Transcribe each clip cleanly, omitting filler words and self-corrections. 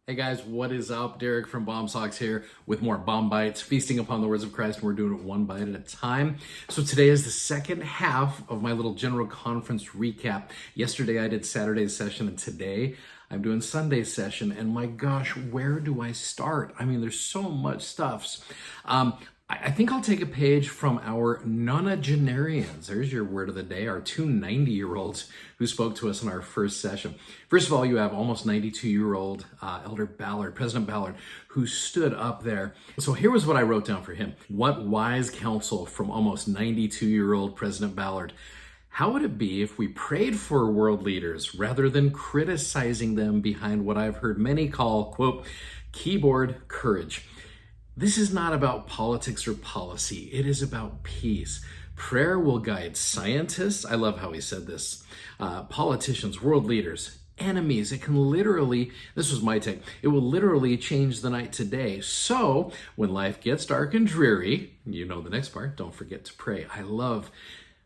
Hey guys, what is up? Derek from Bomb Socks here with more Bomb Bites, feasting upon the words of Christ, and we're doing it one bite at a time. So today is the second half of my little general conference recap. Yesterday I did Saturday's session, and today I'm doing Sunday's session, and my gosh, where do I start? I mean, there's so much stuff. I think I'll take a page from our nonagenarians. There's your word of the day, our two 90-year-olds who spoke to us in our first session. First of all, you have almost 92-year-old Elder Ballard, President Ballard, who stood up there. So here was what I wrote down for him. What wise counsel from almost 92-year-old President Ballard. How would it be if we prayed for world leaders rather than criticizing them behind what I've heard many call, quote, keyboard courage? This is not about politics or policy. It is about peace. Prayer will guide scientists. I love how he said this. Politicians, world leaders, enemies. It can literally, this was my take, it will literally change the night today. So when life gets dark and dreary, you know the next part, don't forget to pray. I love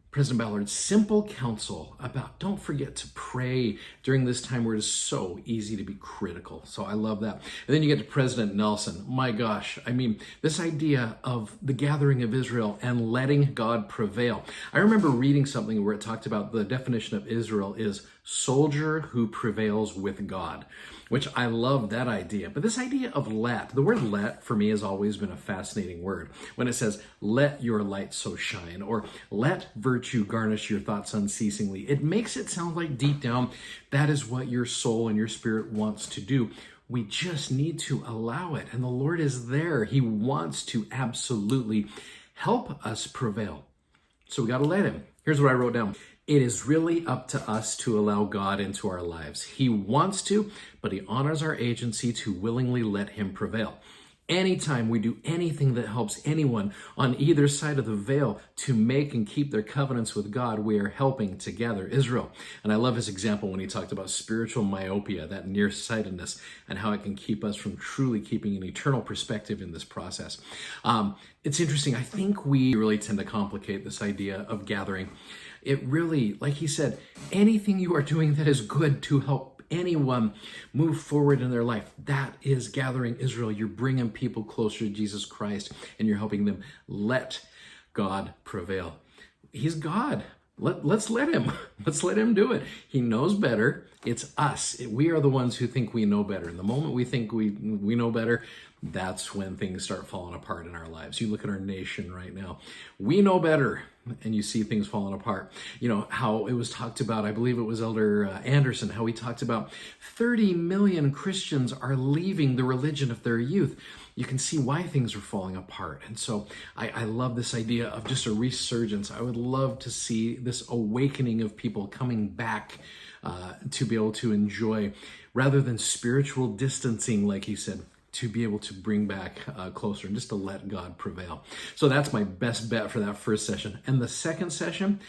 President Ballard's simple counsel about don't forget to pray during this time where it is so easy to be critical. So I love that. And then you get to President Nelson. My gosh, I mean, this idea of the gathering of Israel and letting God prevail. I remember reading something where it talked about the definition of Israel is soldier who prevails with God, which I love that idea. But this idea of the word let for me has always been a fascinating word. When it says, let your light so shine, or let virtue garnish your thoughts unceasingly, it makes it sound like deep down, that is what your soul and your spirit wants to do. We just need to allow it. And the Lord is there. He wants to absolutely help us prevail. So we got to let him. Here's what I wrote down. It is really up to us to allow God into our lives. He wants to, but he honors our agency to willingly let him prevail. Anytime we do anything that helps anyone on either side of the veil to make and keep their covenants with God, we are helping to gather Israel. And I love his example when he talked about spiritual myopia, that nearsightedness, and how it can keep us from truly keeping an eternal perspective in this process. It's interesting. I think we really tend to complicate this idea of gathering. It really, like he said, anything you are doing that is good to help anyone move forward in their life, that is gathering Israel. You're bringing people closer to Jesus Christ, and you're helping them let God prevail. He's God. Let's let him. Let's let him do it. He knows better. It's us. We are the ones who think we know better. And the moment we think we know better, that's when things start falling apart in our lives. You look at our nation right now. We know better, and you see things falling apart. You know, how it was talked about, I believe it was Elder Anderson, how he talked about 30 million Christians are leaving the religion of their youth. You can see why things are falling apart. And so I love this idea of just a resurgence. I would love to see this awakening of people coming back to be able to enjoy, rather than spiritual distancing, like he said, to be able to bring back closer and just to let God prevail. So that's my best bet for that first session. And the second session,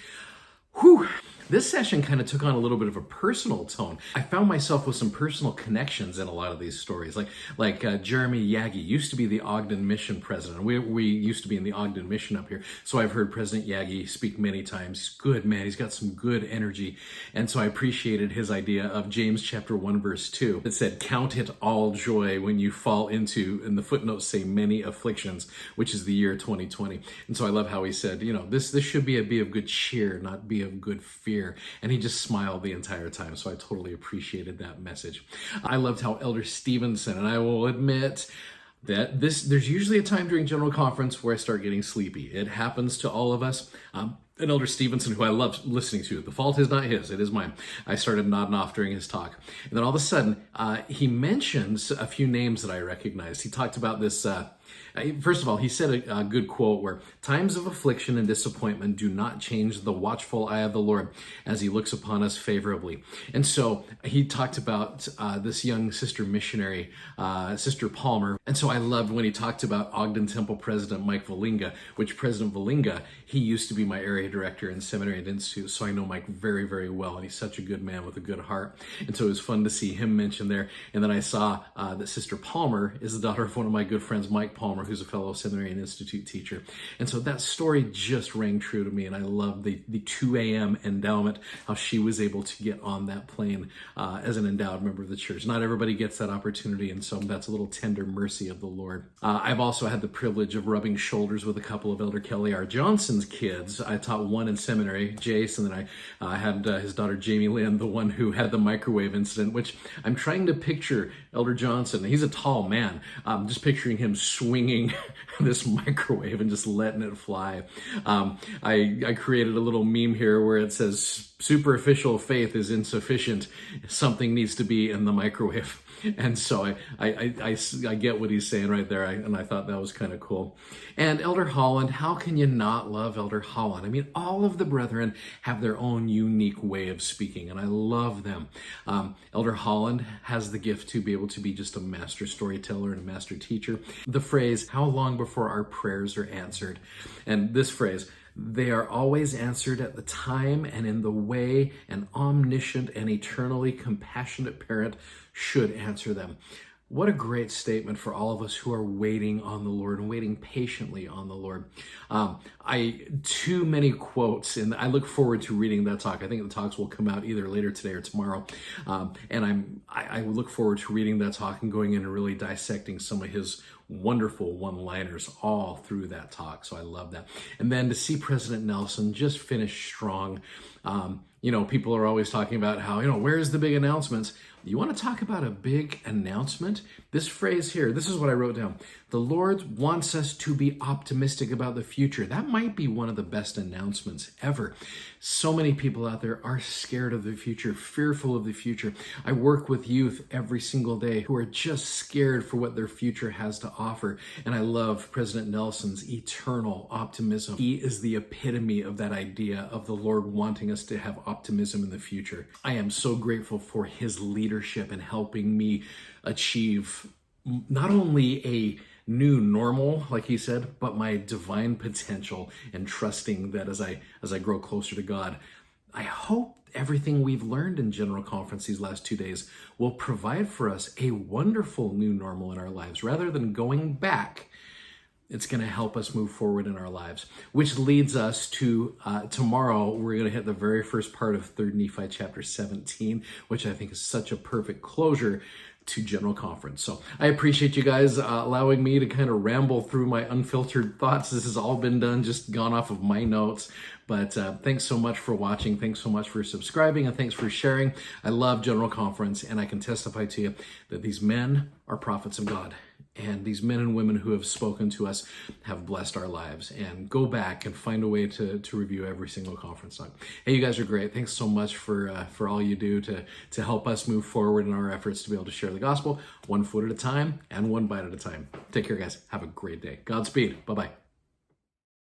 this session kind of took on a little bit of a personal tone. I found myself with some personal connections in a lot of these stories. Like Jeremy Yagi used to be the Ogden Mission president. We used to be in the Ogden Mission up here. So I've heard President Yagi speak many times. He's good, man. He's got some good energy. And so I appreciated his idea of James chapter 1, verse 2. It said, count it all joy when you fall into, and the footnotes say many afflictions, which is the year 2020. And so I love how he said, you know, this should be of good cheer, not be of good fear. And he just smiled the entire time. So I totally appreciated that message. I loved how Elder Stevenson, and I will admit that there's usually a time during General Conference where I start getting sleepy. It happens to all of us. And Elder Stevenson, who I love listening to, the fault is not his, it is mine. I started nodding off during his talk. And then all of a sudden, he mentions a few names that I recognized. He talked about this, first of all, he said a good quote where times of affliction and disappointment do not change the watchful eye of the Lord as he looks upon us favorably. And so he talked about this young sister missionary, Sister Palmer. And so I loved when he talked about Ogden Temple President Mike Valinga, which President Valinga, he used to be my area director in Seminary and Institute, so I know Mike very, very well, and he's such a good man with a good heart. And so it was fun to see him mentioned there. And then I saw that Sister Palmer is the daughter of one of my good friends, Mike Palmer, Palmer, who's a fellow Seminary and Institute teacher. And so that story just rang true to me, and I love the 2 a.m. endowment, how she was able to get on that plane as an endowed member of the church. Not everybody gets that opportunity, and so that's a little tender mercy of the Lord. I've also had the privilege of rubbing shoulders with a couple of Elder Kelly R. Johnson's kids. I taught one in seminary, Jace, and then I had his daughter Jamie Lynn, the one who had the microwave incident, which I'm trying to picture Elder Johnson. He's a tall man. Just picturing him swinging this microwave and just letting it fly. I created a little meme here where it says, superficial faith is insufficient. Something needs to be in the microwave. And so I get what he's saying right there, and I thought that was kind of cool. And Elder Holland, how can you not love Elder Holland? I mean, all of the brethren have their own unique way of speaking, and I love them. Elder Holland has the gift to be able to be just a master storyteller and a master teacher. The phrase, how long before our prayers are answered? And this phrase, they are always answered at the time and in the way an omniscient and eternally compassionate parent should answer them. What a great statement for all of us who are waiting on the Lord and waiting patiently on the Lord. Too many quotes, and I look forward to reading that talk. I think the talks will come out either later today or tomorrow. And I look forward to reading that talk and going in and really dissecting some of his wonderful one-liners all through that talk. So I love that. And then to see President Nelson just finish strong. People are always talking about how, where's the big announcements? You want to talk about a big announcement? This phrase here, this is what I wrote down. The Lord wants us to be optimistic about the future. That might be one of the best announcements ever. So many people out there are scared of the future, fearful of the future. I work with youth every single day who are just scared for what their future has to offer. And I love President Nelson's eternal optimism. He is the epitome of that idea of the Lord wanting us to have optimism in the future. I am so grateful for his leadership in helping me achieve not only a new normal, like he said, but my divine potential, and trusting that as I grow closer to God. I hope everything we've learned in General Conference these last 2 days will provide for us a wonderful new normal in our lives. Rather than going back, it's going to help us move forward in our lives, which leads us to tomorrow. We're going to hit the very first part of 3 Nephi chapter 17, which I think is such a perfect closure to General Conference. So I appreciate you guys allowing me to kind of ramble through my unfiltered thoughts. This has all been done, just gone off of my notes. But thanks so much for watching. Thanks so much for subscribing, and thanks for sharing. I love General Conference, and I can testify to you that these men are prophets of God. And these men and women who have spoken to us have blessed our lives. And go back and find a way to review every single conference talk. Hey, you guys are great. Thanks so much for all you do to help us move forward in our efforts to be able to share the gospel one foot at a time and one bite at a time. Take care, guys. Have a great day. Godspeed. Bye-bye.